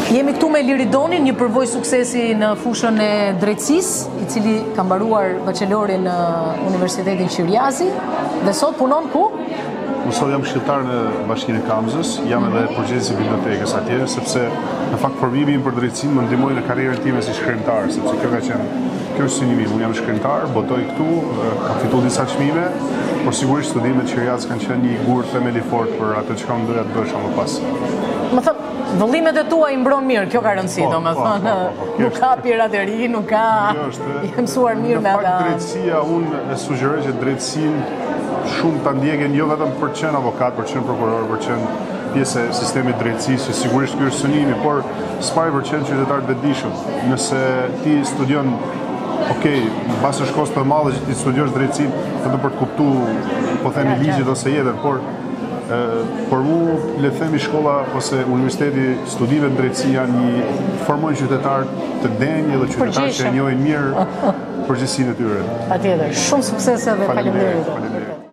Jemi këtu me Liridonin, një përvojë suksesi në fushën e drejtësisë, i cili ka mbaruar bachelorin në Universitetin Qiriazi dhe sot punon ku? Unë sot jam këshilltar në Bashkinë e Kamzës, jam edhe përgjegjës i bibliotekës atje, sepse në fakt formimi im për drejtësinë më ndihmoi në karrierën time si shkrimtar, sepse kjo është synimi im. Unë jam shkrimtar, botoj këtu, kam fituar disa çmime, por sigurisht studimet në Qiriaz kanë qenë një gur themeli fort për atë që kam doja të bësha më pas. Më thënë, vëllimet e tua i mbron mirë, kjo ka rëndësi, domethënë, nuk ka pirateri, nuk ka i mësuar mirë me ata. Në fakt drejtësia, unë e sugjeroj që drejtësinë shumë ta ndjekën jo vetëm për të qenë avokat, për të qenë prokuror, për të qenë pjesë e sistemit drejtësisë, që sigurisht ky është synimi, por s'pari për të qenë qytetar të vetëdijshëm. Nëse ti studion, mbas është shkollës të madhe që ti studiosh drejtësinë vetëm për të kuptuar, po themi ligjit ose jetën, por mu le të themi shkolla ose universiteti, studimet në drejtësi janë formojnë qytetar të denjë dhe qytetar që e njohin mirë përgjegjësinë e tyre. Patjetër, shumë suksese dhe faleminderit.